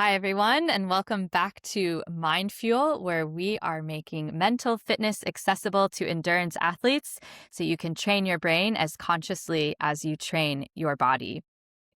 Hi, everyone, and welcome back to Mindfuel, where we are making mental fitness accessible to endurance athletes so you can train your brain as consciously as you train your body.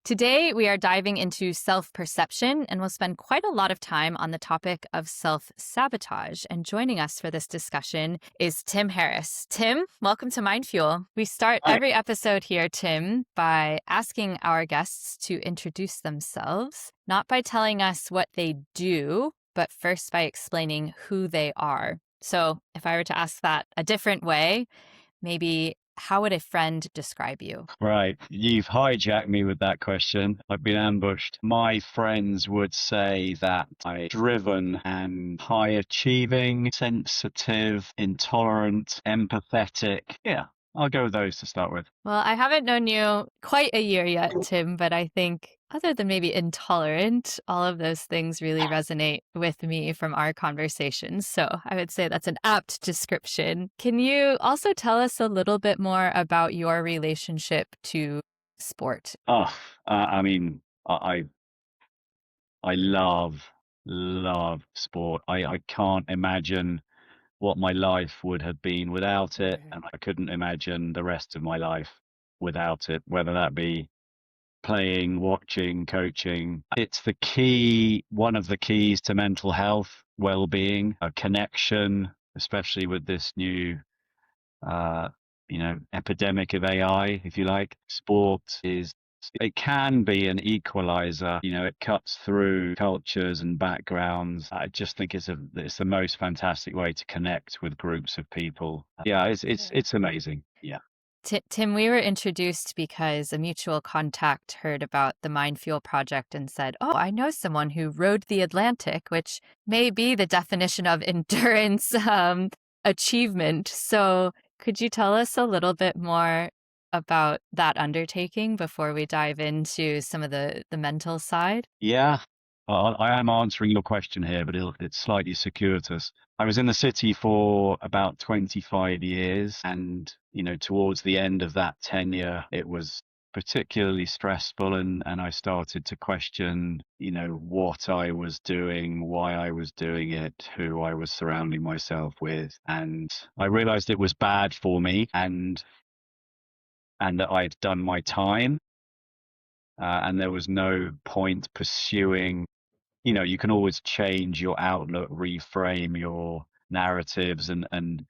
Today, we are diving into self-perception, and we'll spend quite a lot of time on the topic of self-sabotage. And joining us for this discussion is Tim Harris. Tim, welcome to Mindfuel. We start Hi. every episode here, Tim, by asking our guests to introduce themselves, not by telling us what they do, but first by explaining who they are. So if I were to ask that a different way, maybe how would a friend describe you? Right. You've hijacked me with that question. I've been ambushed. My friends would say that I'm driven and high achieving, sensitive, intolerant, empathetic. Yeah, I'll go with those to start with. Well, I haven't known you quite a year yet, Tim, but I think other than maybe intolerant, all of those things really resonate with me from our conversations. So I would say that's an apt description. Can you also tell us a little bit more about your relationship to sport? Oh, I mean, I love sport. I can't imagine what my life would have been without it, and I couldn't imagine the rest of my life without it, whether that be playing, watching, coaching. It's the key, one of the keys to mental health, well-being, a connection, especially with this new, uh, epidemic of AI, if you like. It can be an equalizer. It cuts through cultures and backgrounds. I just think it's the most fantastic way to connect with groups of people. Yeah, it's amazing. Yeah. Tim, we were introduced because a mutual contact heard about the Mindfuel project and said, "Oh, I know someone who rode the Atlantic," which may be the definition of endurance achievement. So, could you tell us a little bit more about that undertaking before we dive into some of the mental side? Yeah, I am answering your question here, but it's slightly circuitous. I was in the city for about 25 years, and towards the end of that tenure, it was particularly stressful, and I started to question, what I was doing, why I was doing it, who I was surrounding myself with, and I realized it was bad for me, and that I'd done my time, and there was no point pursuing. You can always change your outlook, reframe your narratives, and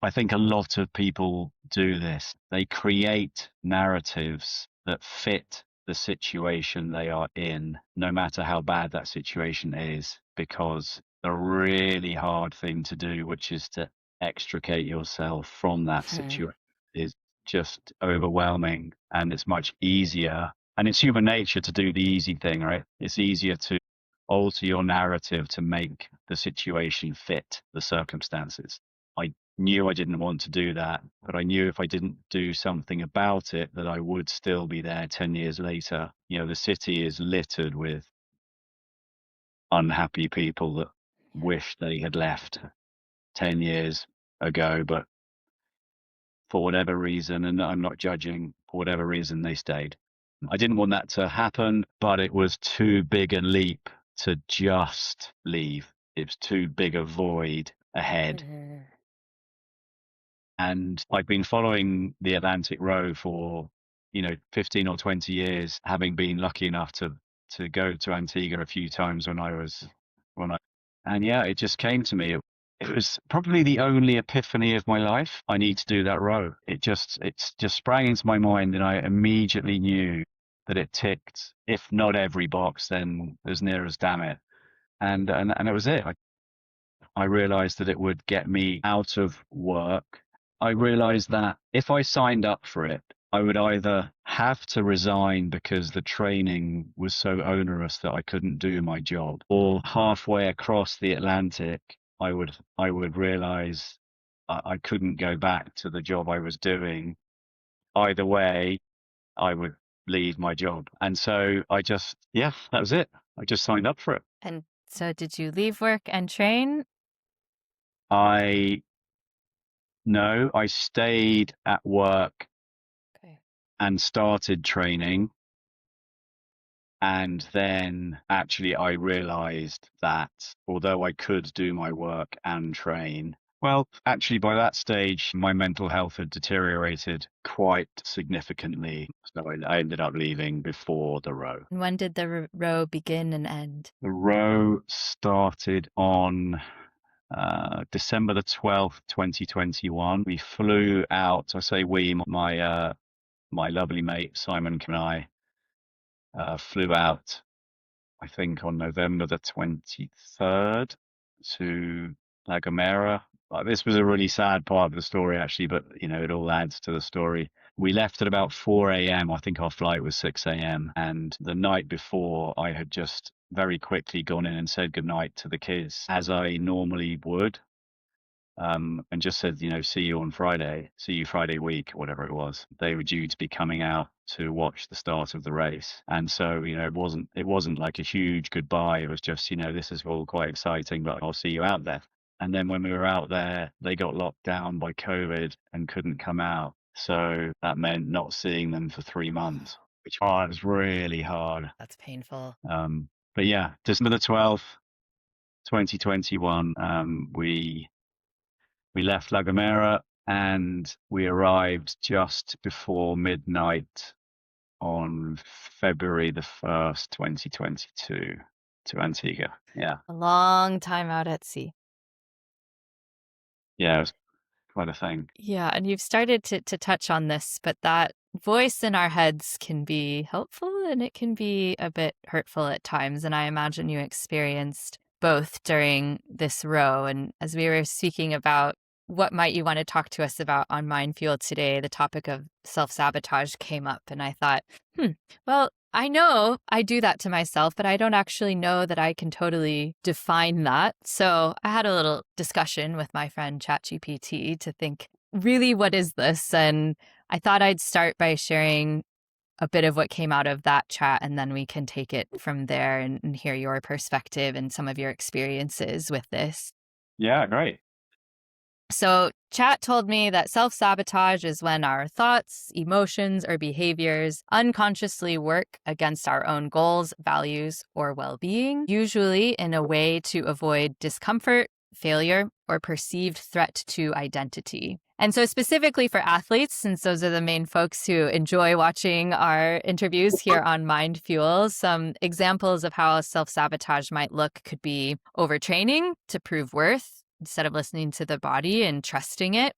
I think a lot of people do this. They create narratives that fit the situation they are in, no matter how bad that situation is, because the really hard thing to do, which is to extricate yourself from that situation, is just overwhelming, and it's much easier. And it's human nature to do the easy thing, right? It's easier to alter your narrative to make the situation fit the circumstances. I knew I didn't want to do that, but I knew if I didn't do something about it, that I would still be there 10 years later. The city is littered with unhappy people that wish they had left 10 years ago, but for whatever reason, and I'm not judging, for whatever reason, they stayed. I didn't want that to happen, but it was too big a leap to just leave. It was too big a void ahead. And I've been following the Atlantic Row for, 15 or 20 years, having been lucky enough to go to Antigua a few times when I, and yeah, it just came to me. It was probably the only epiphany of my life. I need to do that row. It's just sprang into my mind, and I immediately knew that it ticked, if not every box, then as near as damn it. And it was it. I realized that it would get me out of work. I realized that if I signed up for it, I would either have to resign because the training was so onerous that I couldn't do my job, or halfway across the Atlantic, I would realize I couldn't go back to the job I was doing. Either way, I would leave my job. And so yeah, that was it. I just signed up for it. And so, did you leave work and train? I No, I stayed at work Okay. and started training. And then actually I realized that although I could do my work and train, well, actually by that stage, my mental health had deteriorated quite significantly. So I ended up leaving before the row. And when did the row begin and end? The row started on December the 12th, 2021. We flew out. I say we, my lovely mate Simon and I flew out, I think, on November the 23rd to La Gomera. This was a really sad part of the story, actually, but it all adds to the story. We left at about 4 a.m. I think our flight was 6 a.m. And the night before, I had just very quickly gone in and said goodnight to the kids, as I normally would. And just said, see you on Friday, see you Friday week, whatever it was. They were due to be coming out to watch the start of the race. And so, it wasn't like a huge goodbye. It was just, this is all quite exciting, but I'll see you out there. And then when we were out there, they got locked down by COVID and couldn't come out. So that meant not seeing them for 3 months, which was really hard. That's painful. But yeah, December the 12th, 2021, we left La Gomera and we arrived just before midnight on February the 1st, 2022 to Antigua. Yeah. A long time out at sea. Yeah, it was quite a thing. Yeah, and you've started to touch on this, but that voice in our heads can be helpful and it can be a bit hurtful at times. And I imagine you experienced both during this row. And as we were speaking about what might you want to talk to us about on Mindfuel today, the topic of self-sabotage came up. And I thought, well, I know I do that to myself, but I don't actually know that I can totally define that. So I had a little discussion with my friend ChatGPT to think, really, what is this? And I thought I'd start by sharing a bit of what came out of that chat, and then we can take it from there and hear your perspective and some of your experiences with this. Yeah, great. So, chat told me that self-sabotage is when our thoughts, emotions, or behaviors unconsciously work against our own goals, values, or well-being, usually in a way to avoid discomfort, failure, or perceived threat to identity. And so specifically for athletes, since those are the main folks who enjoy watching our interviews here on Mindfuel, some examples of how self-sabotage might look could be overtraining to prove worth, instead of listening to the body and trusting it.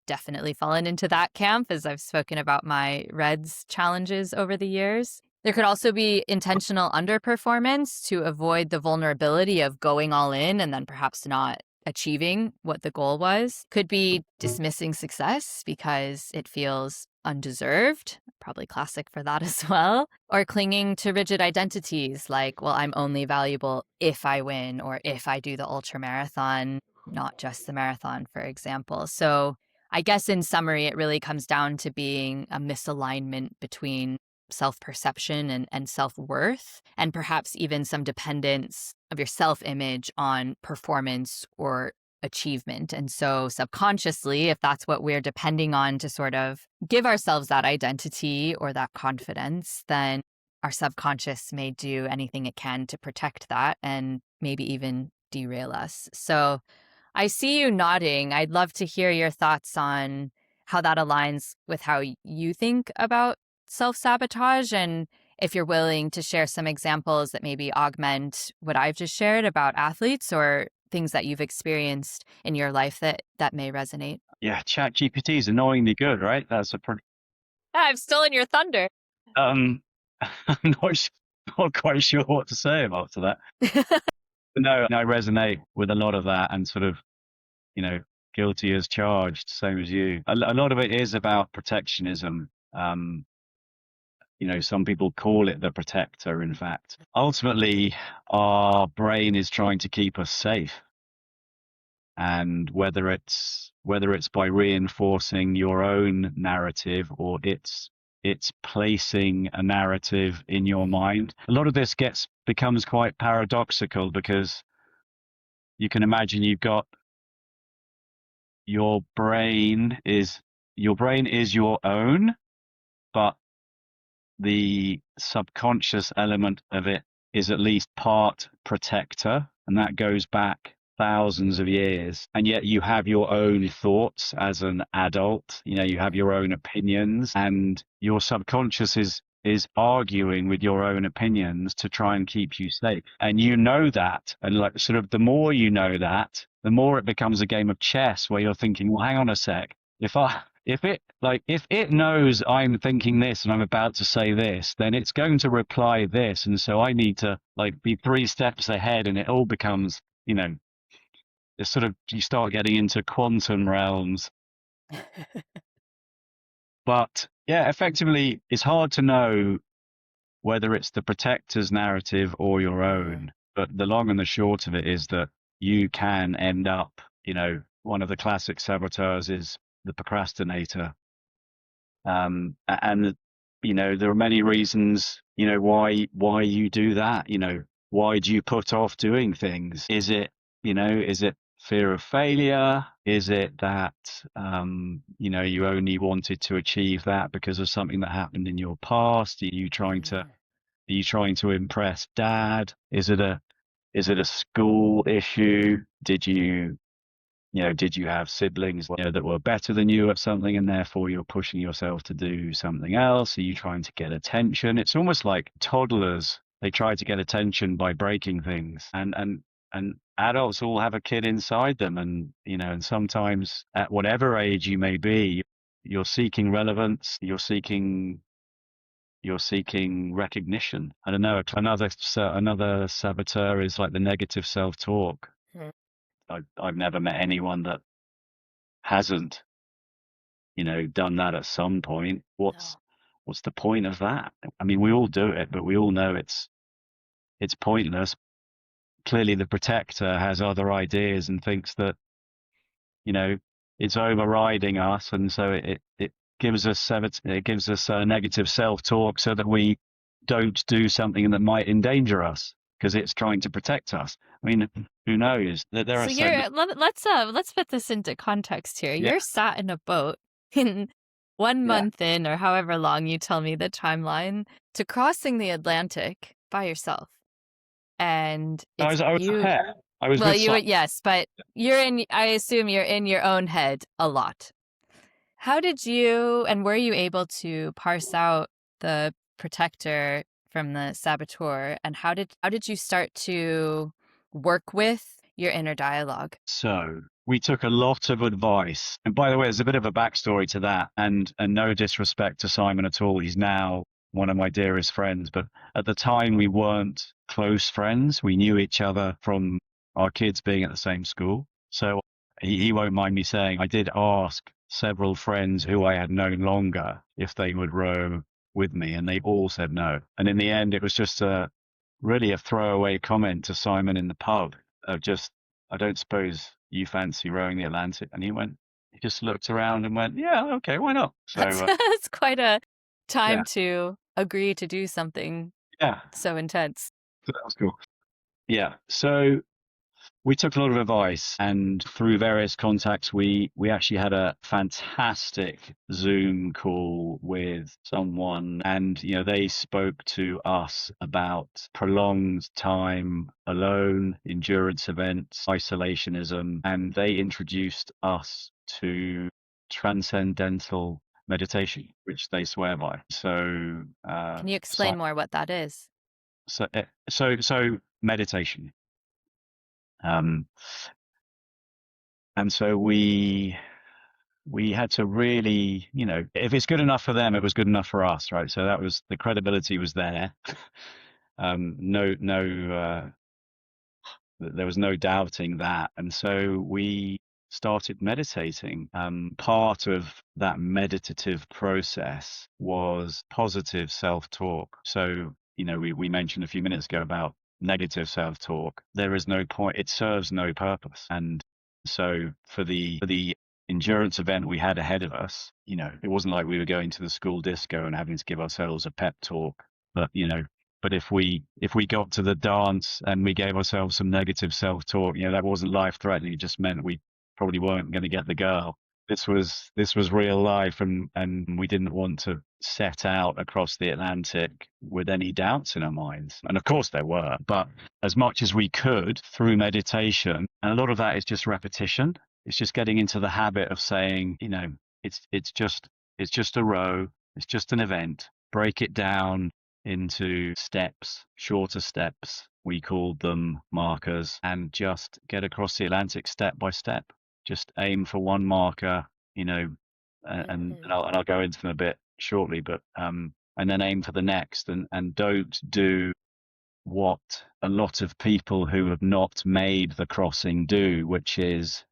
Definitely fallen into that camp, as I've spoken about my REDS challenges over the years. There could also be intentional underperformance to avoid the vulnerability of going all in and then perhaps not achieving what the goal was. Could be dismissing success because it feels undeserved, probably classic for that as well. Or clinging to rigid identities like, well, I'm only valuable if I win or if I do the ultra marathon, not just the marathon, for example. So I guess in summary, it really comes down to being a misalignment between self-perception and self-worth, and perhaps even some dependence of your self-image on performance or achievement. And so subconsciously, if that's what we're depending on to sort of give ourselves that identity or that confidence, then our subconscious may do anything it can to protect that and maybe even derail us. So I see you nodding. I'd love to hear your thoughts on how that aligns with how you think about self-sabotage, and if you're willing to share some examples that maybe augment what I've just shared about athletes or things that you've experienced in your life that may resonate. Yeah, ChatGPT is annoyingly good, right? That's a pretty. I've stolen your thunder. I'm not quite sure what to say about that. But no, I resonate with a lot of that and sort of, guilty as charged, same as you. A lot of it is about protectionism. Some people call it the protector, in fact. Ultimately, our brain is trying to keep us safe. And whether it's by reinforcing your own narrative or it's placing a narrative in your mind. A lot of this becomes quite paradoxical because you can imagine you've got your brain is your own, but the subconscious element of it is at least part protector, and that goes back thousands of years. And yet you have your own thoughts as an adult, you have your own opinions, and your subconscious is arguing with your own opinions to try and keep you safe. And that, and like sort of the more you know that, the more it becomes a game of chess where you're thinking, well, hang on a sec. If it knows I'm thinking this and I'm about to say this, then it's going to reply this. And so I need to be 3 steps ahead, and it all becomes, it's sort of, you start getting into quantum realms. But yeah, effectively, it's hard to know whether it's the protector's narrative or your own. But the long and the short of it is that you can end up, one of the classic saboteurs is the procrastinator. And there are many reasons, why you do that. Why do you put off doing things? Is it fear of failure? Is it that, you only wanted to achieve that because of something that happened in your past? Are you trying to impress dad? Is it a school issue? Did you have siblings that were better than you at something, and therefore you're pushing yourself to do something else? Are you trying to get attention? It's almost like toddlers. They try to get attention by breaking things, and adults all have a kid inside them, and sometimes at whatever age you may be, you're seeking relevance, you're seeking recognition. I don't know. Another saboteur is like the negative self-talk. I've never met anyone that hasn't, done that at some point. What's the point of that? I mean, we all do it, but we all know it's pointless. Clearly, the protector has other ideas and thinks that, it's overriding us, and so it gives us negative self-talk so that we don't do something that might endanger us because it's trying to protect us. I mean, who knows? There are let's put this into context here. Yeah. You're sat in a boat in 1 month in, or however long you tell me the timeline, to crossing the Atlantic by yourself. And I was there. I was with yes, but I assume you're in your own head a lot. How did you, and were you able to parse out the protector from the saboteur, and how did you start to work with your inner dialogue? So we took a lot of advice. And by the way, there's a bit of a backstory to that, and no disrespect to Simon at all. He's now one of my dearest friends, but at the time we weren't close friends. We knew each other from our kids being at the same school. So he won't mind me saying, I did ask several friends who I had known longer if they would row with me, and they all said no. And in the end, it was just really a throwaway comment to Simon in the pub of just, I don't suppose you fancy rowing the Atlantic? And he just looked around and went, yeah, okay, why not? So that's quite a time to agree to do something so intense. So that was cool. Yeah. So we took a lot of advice, and through various contacts, we actually had a fantastic Zoom call with someone, and they spoke to us about prolonged time alone, endurance events, isolationism, and they introduced us to transcendental meditation, which they swear by. So can you explain more what that is? So meditation. And so we had to really, if it's good enough for them, it was good enough for us, right? So that was, the credibility was there. There was no doubting that. And so we started meditating. Part of that meditative process was positive self-talk. So, we mentioned a few minutes ago about negative self-talk. There is no point, it serves no purpose. And so for the endurance event we had ahead of us, it wasn't like we were going to the school disco and having to give ourselves a pep talk. But if we got to the dance and we gave ourselves some negative self-talk, that wasn't life-threatening. It just meant we probably weren't going to get the girl. this was real life, and we didn't want to set out across the Atlantic with any doubts in our minds. And of course there were, but as much as we could through meditation, and a lot of that is just repetition. It's just getting into the habit of saying, it's just a row, it's just an event. Break it down into steps, shorter steps. We called them markers, and just get across the Atlantic step by step. Just aim for one marker, you know, and I'll go into them a bit shortly, but and then aim for the next, and don't do what a lot of people who have not made the crossing do, which is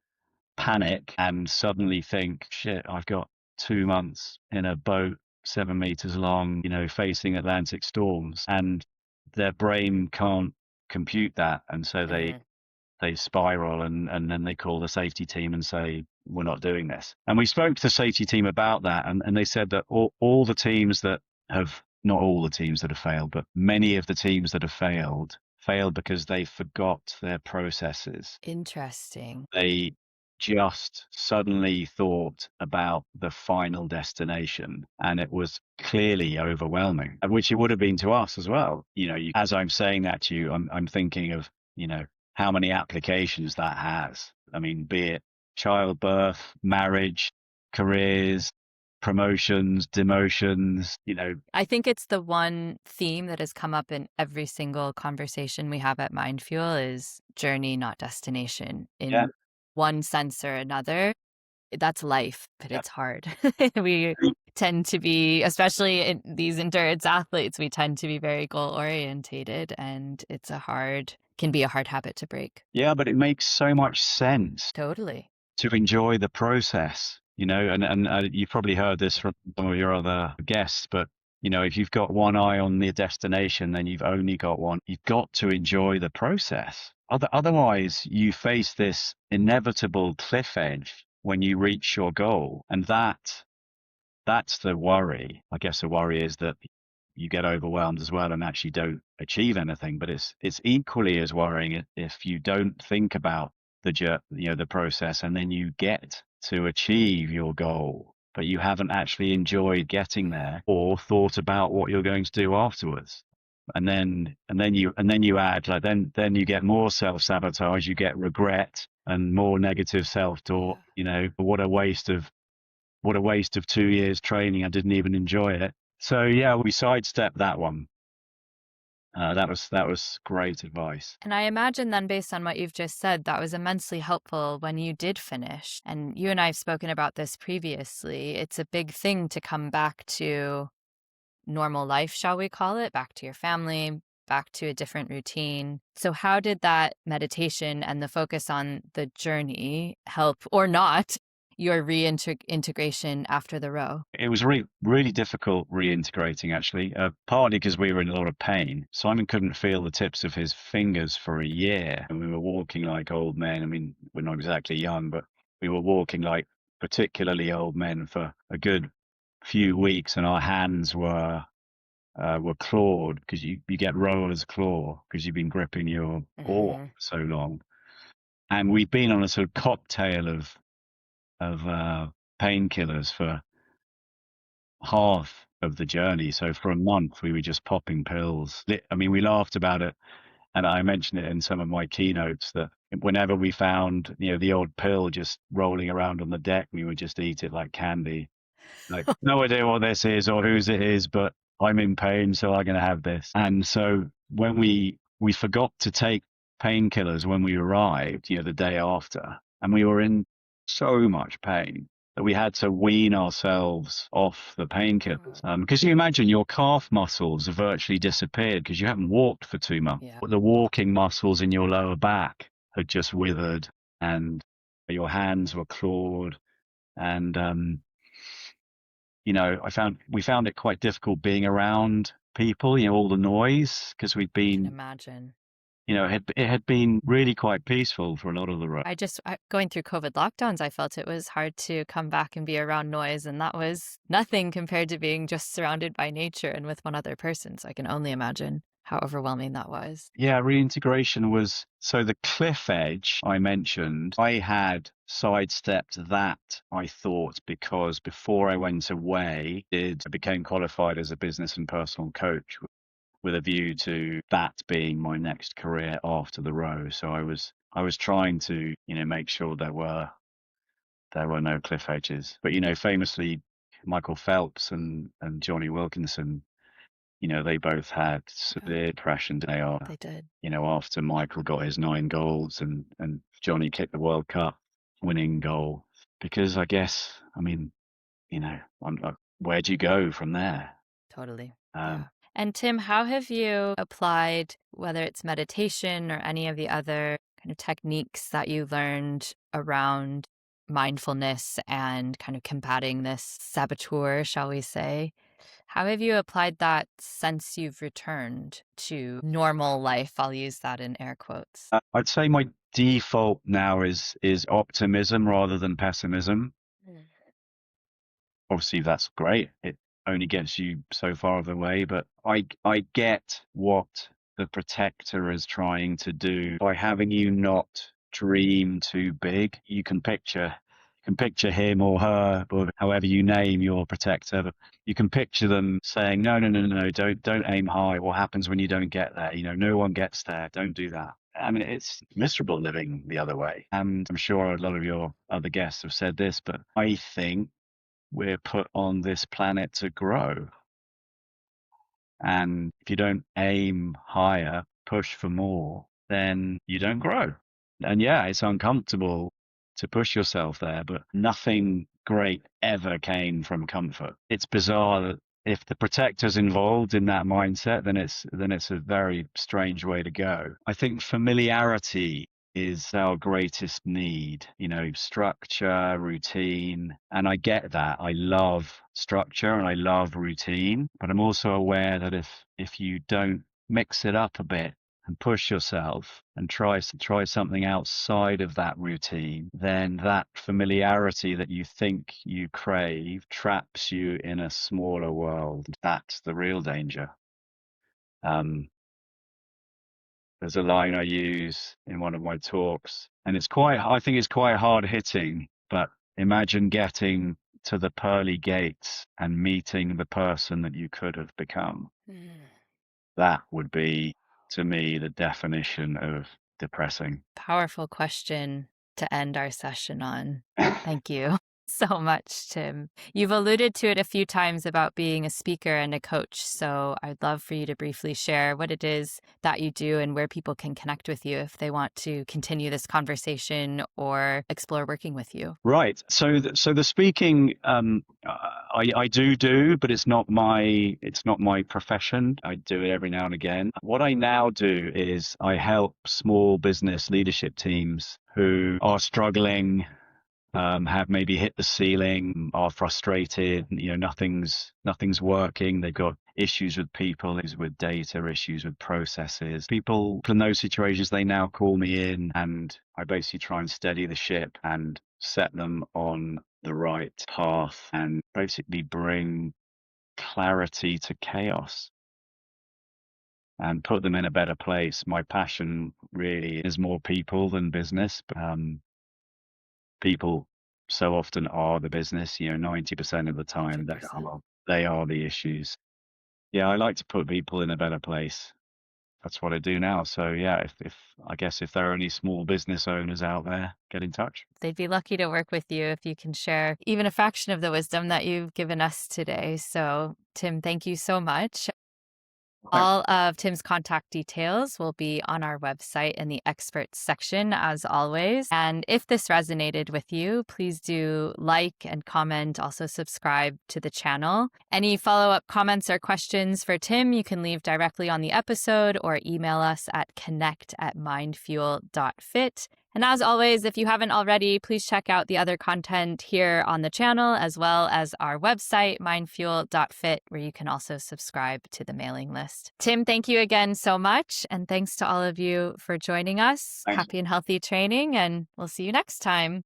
panic and suddenly think, shit, I've got 2 months in a boat 7 meters long, facing Atlantic storms, and their brain can't compute that, and so they Mhm. they spiral, and then they call the safety team and say, we're not doing this. And we spoke to the safety team about that, and they said that all the teams that have, not all the teams that have failed, but many of the teams that have failed because they forgot their processes. Interesting. They just suddenly thought about the final destination, and it was clearly overwhelming, which it would have been to us as well. As I'm saying that to you, I'm thinking of, how many applications that has. I mean, be it childbirth, marriage, careers, promotions, demotions, I think it's the one theme that has come up in every single conversation we have at Mindfuel is journey, not destination, yeah, in one sense or another. That's life, but yeah. it's hard. We tend to be, especially in these endurance athletes, we tend to be very goal orientated, and can be a hard habit to break. Yeah, but it makes so much sense Totally. to enjoy the process, and you've probably heard this from some of your other guests, but if you've got one eye on the destination, then you've only got one. You've got to enjoy the process. Otherwise, you face this inevitable cliff edge when you reach your goal, and that's the worry. I guess the worry is that you get overwhelmed as well and actually don't achieve anything. But it's equally as worrying if you don't think about the process, and then you get to achieve your goal, but you haven't actually enjoyed getting there or thought about what you're going to do afterwards. And then you add, like, then you get more self-sabotage, you get regret and more negative self-talk. Yeah. What a waste of 2 years training. I didn't even enjoy it. So yeah, we sidestepped that one. That was great advice. And I imagine then, based on what you've just said, that was immensely helpful when you did finish. And you and I have spoken about this previously. It's a big thing to come back to normal life, shall we call it, back to your family, back to a different routine. So, how did that meditation and the focus on the journey help or not your reintegration after the row? It was really, really difficult reintegrating, actually, partly because we were in a lot of pain. Simon couldn't feel the tips of his fingers for a year, and we were walking like old men. I mean, we're not exactly young, but we were walking like particularly old men for a good few weeks, and our hands were clawed, because you get rower's claw because you've been gripping your oar Hmm. for so long. And we've been on a sort of cocktail of painkillers for half of the journey. So for a month, we were just popping pills. I mean, we laughed about it, and I mentioned it in some of my keynotes, that whenever we found, the odd pill just rolling around on the deck, we would just eat it like candy. Like, no idea what this is or whose it is, but I'm in pain, so I'm going to have this. And so when we forgot to take painkillers when we arrived, the day after, and we were in so much pain that we had to wean ourselves off the painkillers. Because you imagine your calf muscles have virtually disappeared because you haven't walked for 2 months. Yeah. But the walking muscles in your lower back had just withered, and your hands were clawed, and we found it quite difficult being around people, all the noise, because we'd I can been, imagine. it had been really quite peaceful for a lot of the road. Going through COVID lockdowns, I felt it was hard to come back and be around noise, and that was nothing compared to being just surrounded by nature and with one other person. So I can only imagine. how overwhelming that was. Yeah, reintegration was so the cliff edge I mentioned, I had sidestepped that, I thought, because before I went away, I became qualified as a business and personal coach with a view to that being my next career after the row. So I was trying to, make sure there were no cliff edges. But famously Michael Phelps and Johnny Wilkinson, they both had Yeah, severe depression. They are, they did. after Michael got his 9 goals and Johnny kicked the World Cup winning goal. Because I guess, I mean, where do you go from there? Totally. Um, Yeah. And Tim, how have you applied, whether it's meditation or any of the other kind of techniques that you learned around mindfulness and kind of combating this saboteur, shall we say? How have you applied that since you've returned to normal life? I'll use that in air quotes. I'd say my default now is optimism rather than pessimism. Mm. Obviously that's great. It only gets you so far of the way, but I get what the protector is trying to do by having you not dream too big. You can picture him or her, or however you name your protector. But you can picture them saying, "No, no, no, no, no, don't aim high. What happens when you don't get there? No one gets there. Don't do that." I mean, it's miserable living the other way. And I'm sure a lot of your other guests have said this, but I think we're put on this planet to grow. And if you don't aim higher, push for more, then you don't grow. And yeah, it's uncomfortable to push yourself there, but nothing great ever came from comfort. It's bizarre that if the protector's involved in that mindset, then it's a very strange way to go. I think familiarity is our greatest need, structure, routine. And I get that. I love structure and I love routine, but I'm also aware that if you don't mix it up a bit and push yourself and try something outside of that routine, then that familiarity that you think you crave traps you in a smaller world. That's the real danger. Um, there's a line I use in one of my talks, and I think it's quite hard hitting, but imagine getting to the pearly gates and meeting the person that you could have become. Mm. That would be, to me, the definition of depressing. Powerful question to end our session on. Thank you so much, Tim. You've alluded to it a few times about being a speaker and a coach, so I'd love for you to briefly share what it is that you do and where people can connect with you if they want to continue this conversation or explore working with you. Right. So the speaking, I do, but it's not my profession. I do it every now and again. What I now do is I help small business leadership teams who are struggling, have maybe hit the ceiling, are frustrated, nothing's working. They've got issues with people, issues with data, issues with processes. People in those situations, they now call me in and I basically try and steady the ship and set them on the right path and basically bring clarity to chaos and put them in a better place. My passion really is more people than business. People so often are the business, 90% of the time 100%. they are the issues. Yeah, I like to put people in a better place. That's what I do now. So yeah, if I guess if there are any small business owners out there, get in touch. They'd be lucky to work with you if you can share even a fraction of the wisdom that you've given us today. So, Tim, thank you so much. Thanks. All of Tim's contact details will be on our website in the experts section, as always. And if this resonated with you, please do like and comment, also subscribe to the channel. Any follow-up comments or questions for Tim, you can leave directly on the episode or email us at connect@mindfuel.fit. And as always, if you haven't already, please check out the other content here on the channel, as well as our website, mindfuel.fit, where you can also subscribe to the mailing list. Tim, thank you again so much. And thanks to all of you for joining us. Thanks. Happy and healthy training, and we'll see you next time.